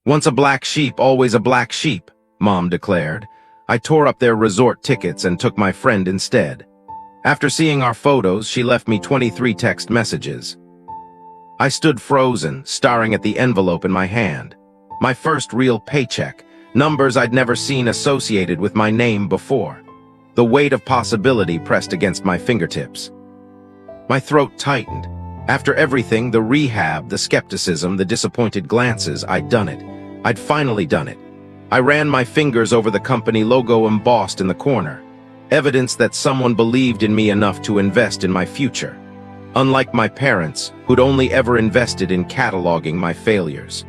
Once a black sheep, always a black sheep, Mom declared. I tore up their resort tickets and took my friend instead. After seeing our photos, she left me 23 text messages. I stood frozen, staring at the envelope in my hand. My first real paycheck, numbers I'd never seen associated with my name before. The weight of possibility pressed against my fingertips. My throat tightened. After everything, the rehab, the skepticism, the disappointed glances, I'd done it. I'd finally done it. I ran my fingers over the company logo embossed in the corner. Evidence that someone believed in me enough to invest in my future. Unlike my parents, who'd only ever invested in cataloging my failures.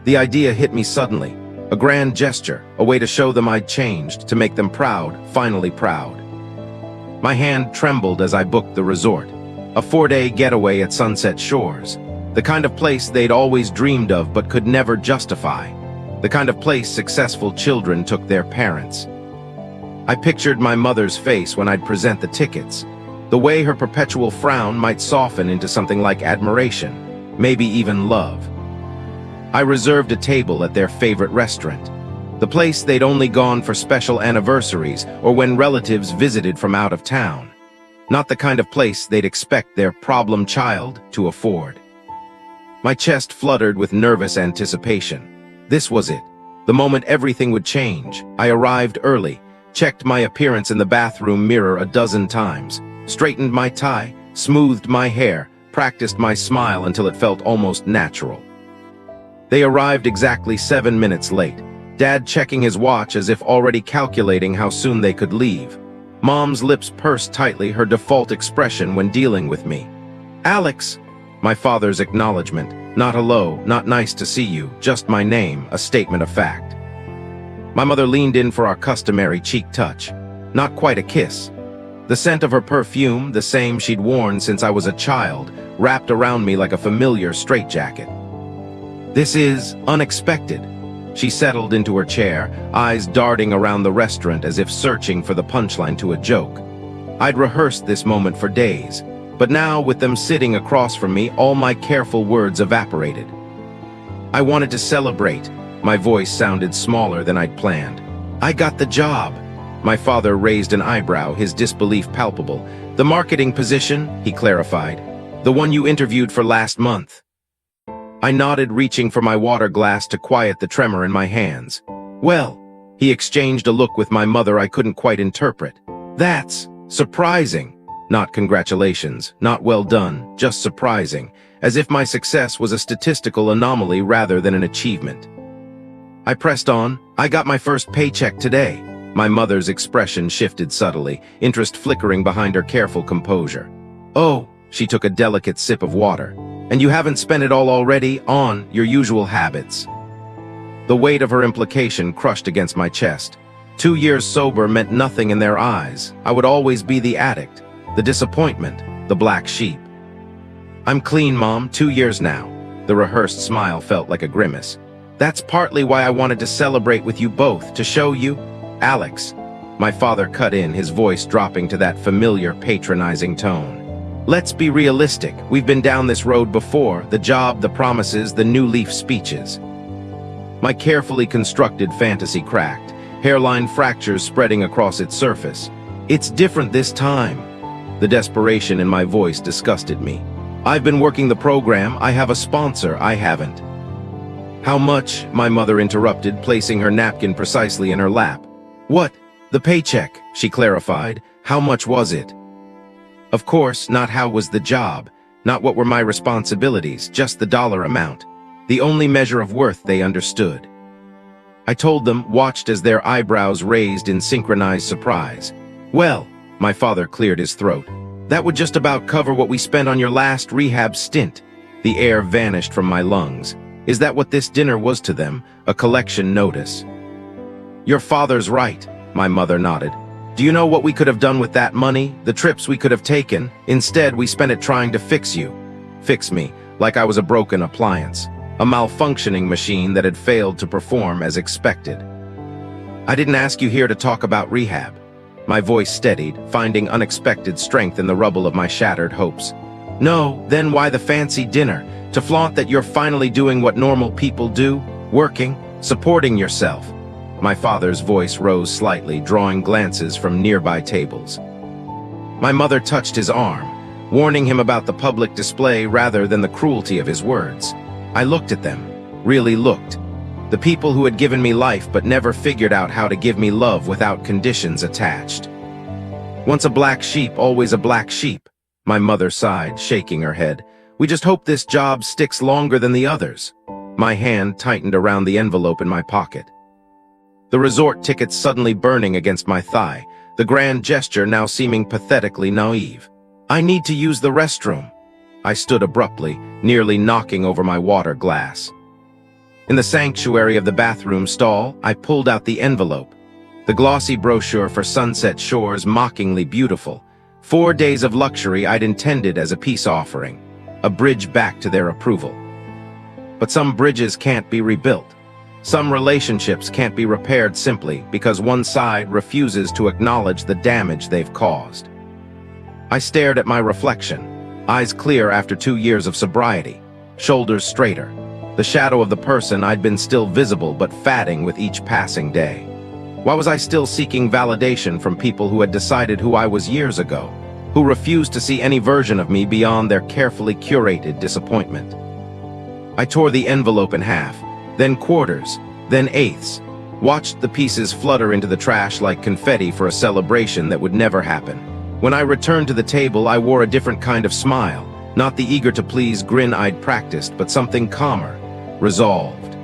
The idea hit me suddenly. A grand gesture, a way to show them I'd changed, to make them proud, finally proud. My hand trembled as I booked the resort. A 4-day getaway at Sunset Shores. The kind of place they'd always dreamed of but could never justify. The kind of place successful children took their parents. I pictured my mother's face when I'd present the tickets. The way her perpetual frown might soften into something like admiration, maybe even love. I reserved a table at their favorite restaurant. The place they'd only gone for special anniversaries or when relatives visited from out of town. Not the kind of place they'd expect their problem child to afford. My chest fluttered with nervous anticipation. This was it. The moment everything would change. I arrived early, checked my appearance in the bathroom mirror a dozen times, straightened my tie, smoothed my hair, practiced my smile until it felt almost natural. They arrived exactly 7 minutes late, Dad checking his watch as if already calculating how soon they could leave. Mom's lips pursed tightly, her default expression when dealing with me. Alex! My father's acknowledgement, not hello, not nice to see you, just my name, a statement of fact. My mother leaned in for our customary cheek touch. Not quite a kiss. The scent of her perfume, the same she'd worn since I was a child, wrapped around me like a familiar straitjacket. This is unexpected. She settled into her chair, eyes darting around the restaurant as if searching for the punchline to a joke. I'd rehearsed this moment for days, but now with them sitting across from me, all my careful words evaporated. I wanted to celebrate. My voice sounded smaller than I'd planned. I got the job. My father raised an eyebrow, his disbelief palpable. The marketing position, he clarified. The one you interviewed for last month. I nodded, reaching for my water glass to quiet the tremor in my hands. Well, he exchanged a look with my mother I couldn't quite interpret. That's surprising. Not congratulations, not well done, just surprising, as if my success was a statistical anomaly rather than an achievement. I pressed on. I got my first paycheck today. My mother's expression shifted subtly, interest flickering behind her careful composure. Oh, she took a delicate sip of water. And you haven't spent it all already on your usual habits. The weight of her implication crushed against my chest. 2 years sober meant nothing in their eyes. I would always be the addict, the disappointment, the black sheep. I'm clean, Mom, 2 years now. The rehearsed smile felt like a grimace. That's partly why I wanted to celebrate with you both, to show you. Alex. My father cut in, his voice dropping to that familiar, patronizing tone. Let's be realistic. We've been down this road before, the job, the promises, the new leaf speeches. My carefully constructed fantasy cracked, hairline fractures spreading across its surface. It's different this time. The desperation in my voice disgusted me. I've been working the program, I have a sponsor, I haven't. How much? My mother interrupted, placing her napkin precisely in her lap. What? The paycheck, she clarified. How much was it? Of course, not how was the job, not what were my responsibilities, just the dollar amount. The only measure of worth they understood. I told them, watched as their eyebrows raised in synchronized surprise. Well, my father cleared his throat. That would just about cover what we spent on your last rehab stint. The air vanished from my lungs. Is that what this dinner was to them? A collection notice? Your father's right, my mother nodded. Do you know what we could have done with that money? The trips we could have taken? Instead, we spent it trying to fix you. Fix me, like I was a broken appliance. A malfunctioning machine that had failed to perform as expected. I didn't ask you here to talk about rehab. My voice steadied, finding unexpected strength in the rubble of my shattered hopes. No, then why the fancy dinner? To flaunt that you're finally doing what normal people do? Working, supporting yourself. My father's voice rose slightly, drawing glances from nearby tables. My mother touched his arm, warning him about the public display rather than the cruelty of his words. I looked at them, really looked. The people who had given me life but never figured out how to give me love without conditions attached. Once a black sheep, always a black sheep, my mother sighed, shaking her head. We just hope this job sticks longer than the others. My hand tightened around the envelope in my pocket. The resort tickets suddenly burning against my thigh, the grand gesture now seeming pathetically naive. I need to use the restroom. I stood abruptly, nearly knocking over my water glass. In the sanctuary of the bathroom stall, I pulled out the envelope. The glossy brochure for Sunset Shores, mockingly beautiful. 4 days of luxury I'd intended as a peace offering, a bridge back to their approval. But some bridges can't be rebuilt. Some relationships can't be repaired simply because one side refuses to acknowledge the damage they've caused. I stared at my reflection, eyes clear after 2 years of sobriety, shoulders straighter. The shadow of the person I'd been still visible but fatting with each passing day. Why was I still seeking validation from people who had decided who I was years ago, who refused to see any version of me beyond their carefully curated disappointment? I tore the envelope in half, then quarters, then eighths, watched the pieces flutter into the trash like confetti for a celebration that would never happen. When I returned to the table, I wore a different kind of smile, not the eager-to-please grin I'd practiced, but something calmer, resolved.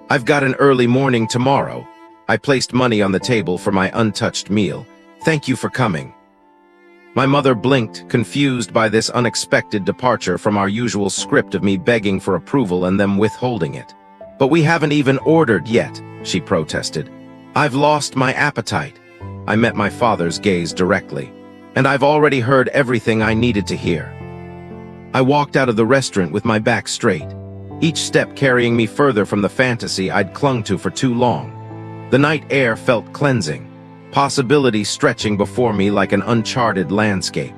I've got an early morning tomorrow. I placed money on the table for my untouched meal. Thank you for coming. My mother blinked, confused by this unexpected departure from our usual script of me begging for approval and them withholding it. But we haven't even ordered yet, she protested. I've lost my appetite. I met my father's gaze directly. And I've already heard everything I needed to hear. I walked out of the restaurant with my back straight, each step carrying me further from the fantasy I'd clung to for too long. The night air felt cleansing, possibility stretching before me like an uncharted landscape.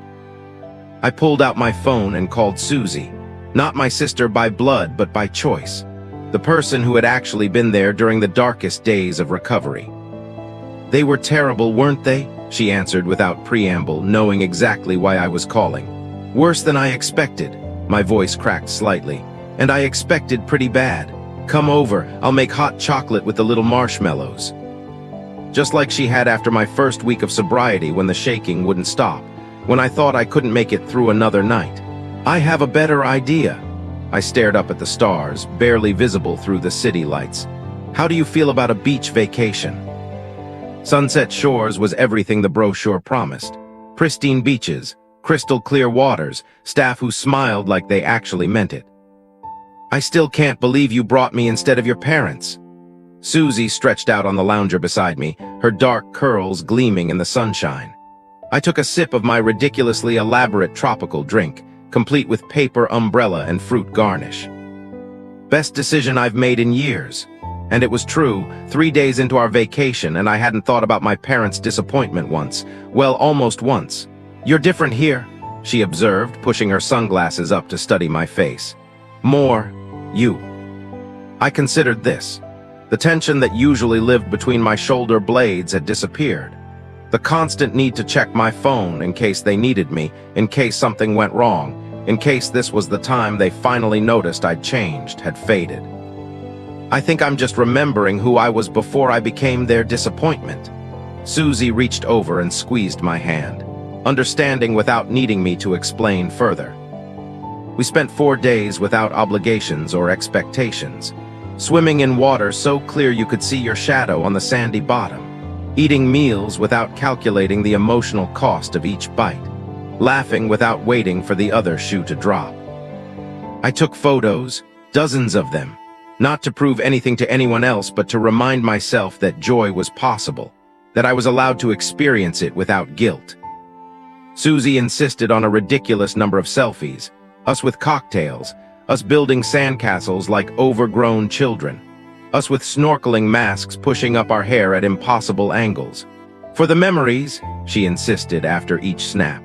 I pulled out my phone and called Susie, not my sister by blood but by choice, the person who had actually been there during the darkest days of recovery. They were terrible, weren't they? She answered without preamble, knowing exactly why I was calling. Worse than I expected. My voice cracked slightly. And I expected pretty bad. Come over, I'll make hot chocolate with the little marshmallows. Just like she had after my first week of sobriety when the shaking wouldn't stop, when I thought I couldn't make it through another night. I have a better idea. I stared up at the stars, barely visible through the city lights. How do you feel about a beach vacation? Sunset Shores was everything the brochure promised. Pristine beaches, crystal clear waters, staff who smiled like they actually meant it. I still can't believe you brought me instead of your parents. Susie stretched out on the lounger beside me, her dark curls gleaming in the sunshine. I took a sip of my ridiculously elaborate tropical drink, complete with paper umbrella and fruit garnish. Best decision I've made in years. And it was true, 3 days into our vacation and I hadn't thought about my parents' disappointment once. Well, almost once. You're different here, she observed, pushing her sunglasses up to study my face. More, you. I considered this. The tension that usually lived between my shoulder blades had disappeared. The constant need to check my phone in case they needed me, in case something went wrong, in case this was the time they finally noticed I'd changed, had faded. I think I'm just remembering who I was before I became their disappointment. Susie reached over and squeezed my hand, understanding without needing me to explain further. We spent 4 days without obligations or expectations, swimming in water so clear you could see your shadow on the sandy bottom, eating meals without calculating the emotional cost of each bite, laughing without waiting for the other shoe to drop. I took photos, dozens of them, not to prove anything to anyone else but to remind myself that joy was possible, that I was allowed to experience it without guilt. Susie insisted on a ridiculous number of selfies, us with cocktails, us building sandcastles like overgrown children, us with snorkeling masks pushing up our hair at impossible angles. For the memories, she insisted after each snap.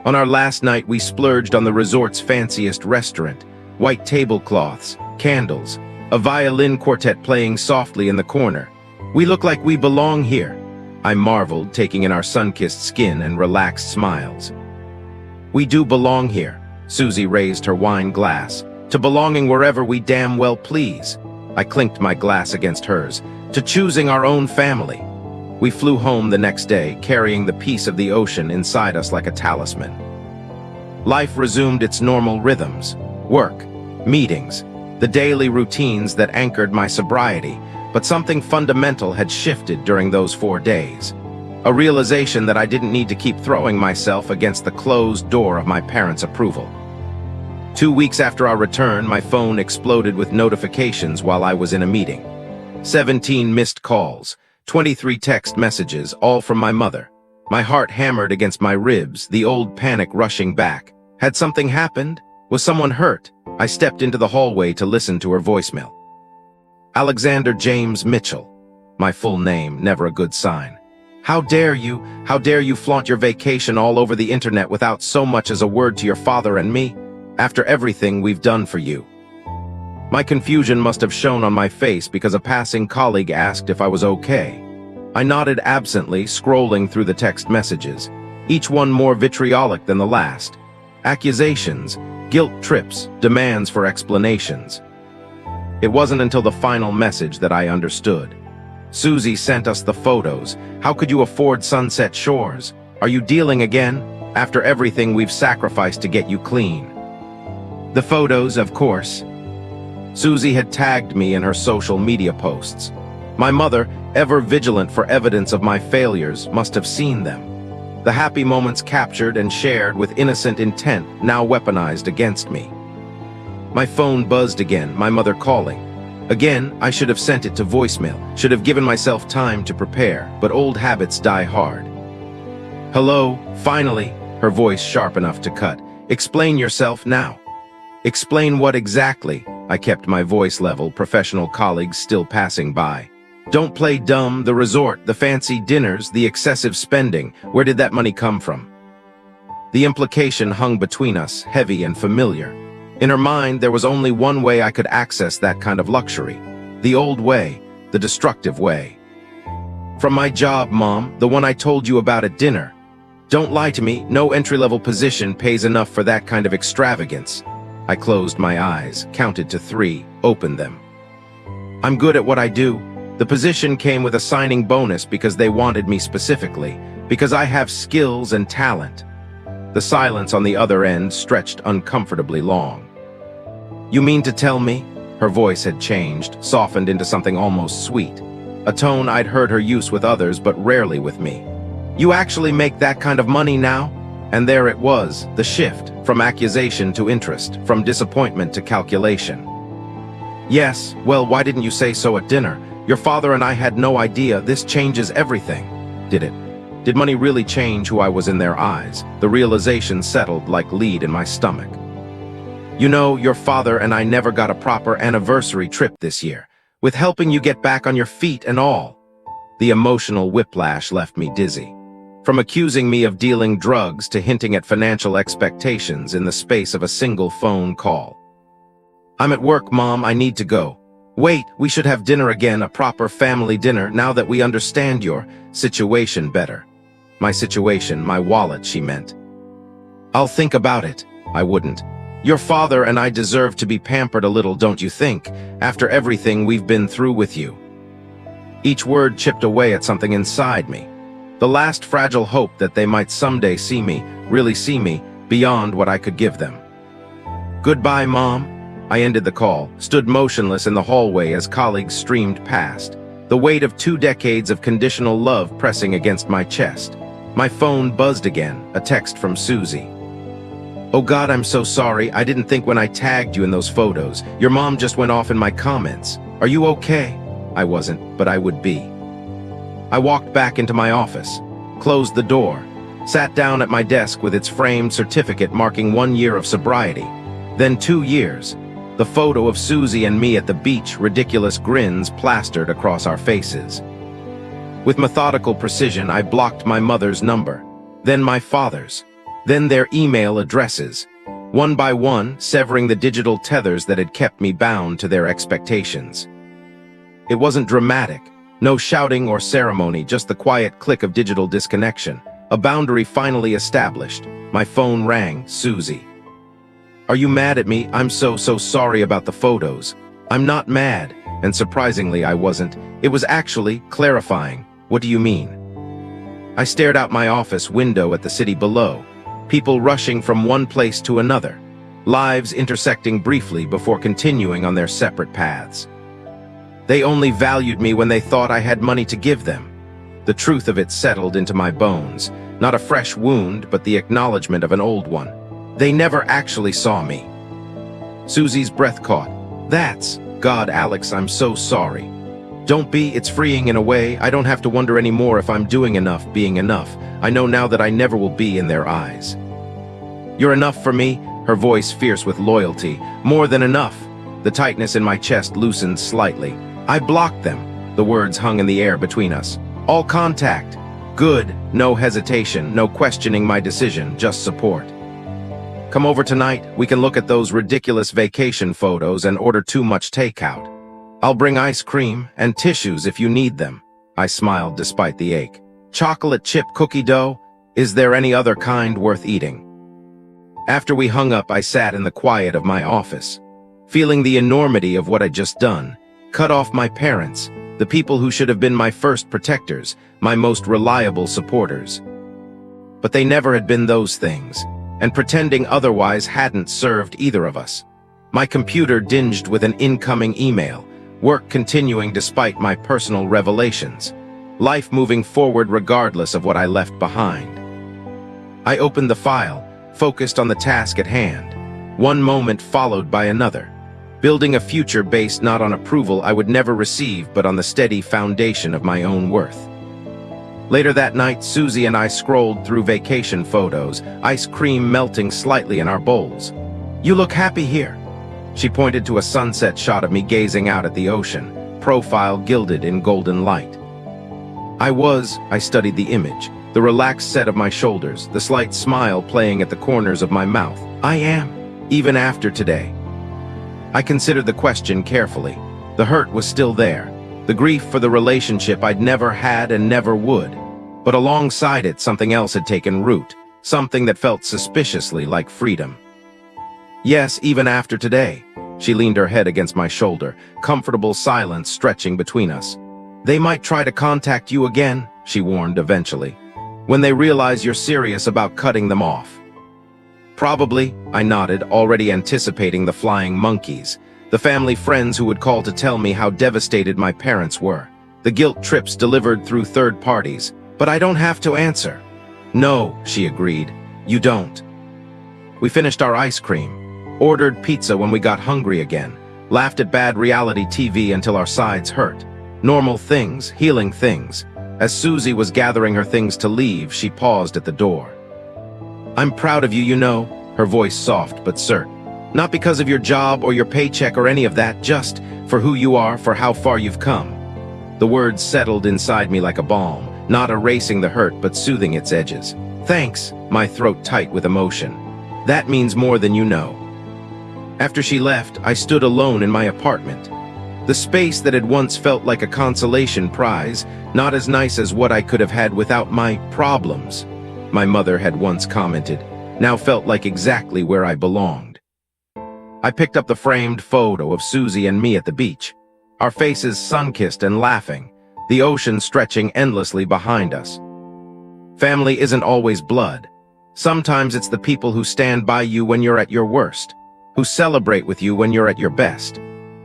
On our last night, we splurged on the resort's fanciest restaurant, white tablecloths, candles, a violin quartet playing softly in the corner. We look like we belong here, I marveled, taking in our sun-kissed skin and relaxed smiles. We do belong here, Susie raised her wine glass, to belonging wherever we damn well please. I clinked my glass against hers, to choosing our own family. We flew home the next day, carrying the peace of the ocean inside us like a talisman. Life resumed its normal rhythms, work, meetings, the daily routines that anchored my sobriety, but something fundamental had shifted during those 4 days. A realization that I didn't need to keep throwing myself against the closed door of my parents' approval. 2 weeks after our return, my phone exploded with notifications while I was in a meeting. 17 missed calls, 23 text messages, all from my mother. My heart hammered against my ribs, the old panic rushing back. Had something happened? Was someone hurt? I stepped into the hallway to listen to her voicemail. Alexander James Mitchell. My full name, never a good sign. How dare you flaunt your vacation all over the internet without so much as a word to your father and me, after everything we've done for you. My confusion must have shown on my face because a passing colleague asked if I was okay. I nodded absently, scrolling through the text messages, each one more vitriolic than the last. Accusations, guilt trips, demands for explanations. It wasn't until the final message that I understood. Susie sent us the photos. How could you afford Sunset Shores? Are you dealing again? After everything we've sacrificed to get you clean. The photos, of course. Susie had tagged me in her social media posts. My mother, ever vigilant for evidence of my failures, must have seen them. The happy moments captured and shared with innocent intent, now weaponized against me. My phone buzzed again, my mother calling. Again, I should have sent it to voicemail, should have given myself time to prepare, but old habits die hard. Hello, finally, her voice sharp enough to cut. Explain yourself now. Explain what exactly? I kept my voice level, professional colleagues still passing by. Don't play dumb, the resort, the fancy dinners, the excessive spending. Where did that money come from? The implication hung between us, heavy and familiar. In her mind, there was only one way I could access that kind of luxury. The old way, the destructive way. From my job, Mom, the one I told you about at dinner. Don't lie to me, no entry-level position pays enough for that kind of extravagance. I closed my eyes, counted to 3, opened them. I'm good at what I do. The position came with a signing bonus because they wanted me specifically, because I have skills and talent. The silence on the other end stretched uncomfortably long. You mean to tell me? Her voice had changed, softened into something almost sweet. A tone I'd heard her use with others, but rarely with me. You actually make that kind of money now? And there it was, the shift, from accusation to interest, from disappointment to calculation. Yes, well, why didn't you say so at dinner? Your father and I had no idea. This changes everything. Did it? Did money really change who I was in their eyes? The realization settled like lead in my stomach. You know, your father and I never got a proper anniversary trip this year, with helping you get back on your feet and all. The emotional whiplash left me dizzy. From accusing me of dealing drugs to hinting at financial expectations in the space of a single phone call. I'm at work, Mom, I need to go. Wait, we should have dinner again, a proper family dinner, now that we understand your situation better. My situation, my wallet, she meant. I'll think about it. I wouldn't. Your father and I deserve to be pampered a little, don't you think, after everything we've been through with you? Each word chipped away at something inside me. The last fragile hope that they might someday see me, really see me, beyond what I could give them. Goodbye, Mom. I ended the call, stood motionless in the hallway as colleagues streamed past, the weight of 2 decades of conditional love pressing against my chest. My phone buzzed again, a text from Susie. Oh God, I'm so sorry. I didn't think when I tagged you in those photos. Your mom just went off in my comments. Are you okay? I wasn't, but I would be. I walked back into my office, closed the door, sat down at my desk with its framed certificate marking 1 year of sobriety, then 2 years. The photo of Susie and me at the beach, ridiculous grins plastered across our faces. With methodical precision, I blocked my mother's number, then my father's, then their email addresses. one by one, severing the digital tethers that had kept me bound to their expectations. It wasn't dramatic, no shouting or ceremony, just the quiet click of digital disconnection. A boundary finally established. My phone rang. Susie. Are you mad at me? I'm so sorry about the photos. I'm not mad. And surprisingly, I wasn't. It was actually clarifying. What do you mean? I stared out my office window at the city below. People rushing from one place to another. Lives intersecting briefly before continuing on their separate paths. They only valued me when they thought I had money to give them. The truth of it settled into my bones. Not a fresh wound, but the acknowledgement of an old one. They never actually saw me. Susie's breath caught. That's God, Alex, I'm so sorry. Don't be, it's freeing in a way. I don't have to wonder anymore if I'm doing enough, being enough. I know now that I never will be in their eyes. You're enough for me, her voice fierce with loyalty. More than enough. The tightness in my chest loosened slightly. I blocked them. The words hung in the air between us. All contact. Good. No hesitation, no questioning my decision, just support. Come over tonight, we can look at those ridiculous vacation photos and order too much takeout. I'll bring ice cream and tissues if you need them. I smiled despite the ache. Chocolate chip cookie dough? Is there any other kind worth eating? After we hung up, I sat in the quiet of my office, feeling the enormity of what I'd just done. Cut off my parents, the people who should have been my first protectors, my most reliable supporters. But they never had been those things, and pretending otherwise hadn't served either of us. My computer dinged with an incoming email, work continuing despite my personal revelations, life moving forward regardless of what I left behind. I opened the file, focused on the task at hand, one moment followed by another, building a future based not on approval I would never receive but on the steady foundation of my own worth. Later that night, Susie and I scrolled through vacation photos, ice cream melting slightly in our bowls. You look happy here. She pointed to a sunset shot of me gazing out at the ocean, profile gilded in golden light. I studied the image, the relaxed set of my shoulders, the slight smile playing at the corners of my mouth. I am, even after today. I considered the question carefully. The hurt was still there, the grief for the relationship I'd never had and never would. But alongside it, something else had taken root, something that felt suspiciously like freedom. Yes, even after today. She leaned her head against my shoulder, comfortable silence stretching between us. They might try to contact you again, she warned eventually, when they realize you're serious about cutting them off. Probably, I nodded, already anticipating the flying monkeys, the family friends who would call to tell me how devastated my parents were, the guilt trips delivered through third parties. But I don't have to answer. No, she agreed, you don't. We finished our ice cream, ordered pizza when we got hungry again, laughed at bad reality TV until our sides hurt. Normal things, healing things. As Susie was gathering her things to leave, she paused at the door. I'm proud of you, you know, her voice soft but certain. Not because of your job or your paycheck or any of that, just for who you are, for how far you've come. The words settled inside me like a balm, not erasing the hurt but soothing its edges. Thanks, my throat tight with emotion. That means more than you know. After she left, I stood alone in my apartment. The space that had once felt like a consolation prize, not as nice as what I could have had without my problems, my mother had once commented, now felt like exactly where I belonged. I picked up the framed photo of Susie and me at the beach, our faces sun-kissed and laughing, the ocean stretching endlessly behind us. Family isn't always blood. Sometimes it's the people who stand by you when you're at your worst, who celebrate with you when you're at your best,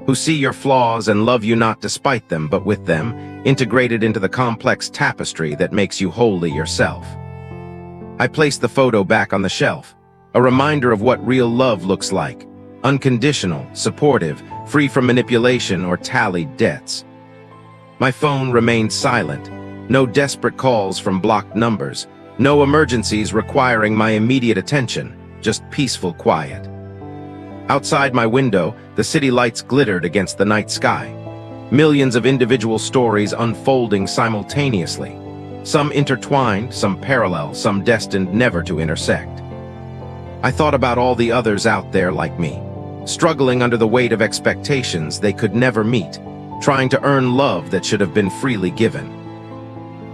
who see your flaws and love you not despite them but with them, integrated into the complex tapestry that makes you wholly yourself. I placed the photo back on the shelf, a reminder of what real love looks like, unconditional, supportive, free from manipulation or tallied debts. My phone remained silent, no desperate calls from blocked numbers, no emergencies requiring my immediate attention, just peaceful quiet. Outside my window, the city lights glittered against the night sky. Millions of individual stories unfolding simultaneously. Some intertwined, some parallel, some destined never to intersect. I thought about all the others out there like me, struggling under the weight of expectations they could never meet, trying to earn love that should have been freely given.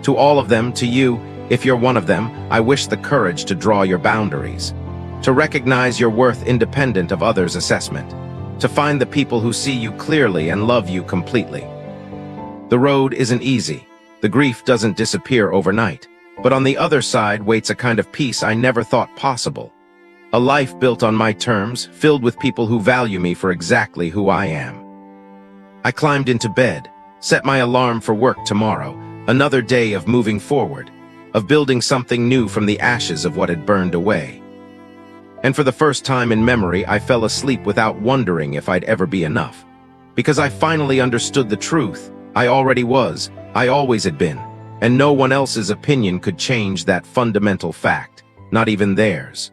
To all of them, to you, if you're one of them, I wish the courage to draw your boundaries, to recognize your worth independent of others' assessment, to find the people who see you clearly and love you completely. The road isn't easy. The grief doesn't disappear overnight, but on the other side waits a kind of peace I never thought possible. A life built on my terms, filled with people who value me for exactly who I am. I climbed into bed, set my alarm for work tomorrow, another day of moving forward, of building something new from the ashes of what had burned away. And for the first time in memory, I fell asleep without wondering if I'd ever be enough. Because I finally understood the truth. I already was, I always had been, and no one else's opinion could change that fundamental fact, not even theirs.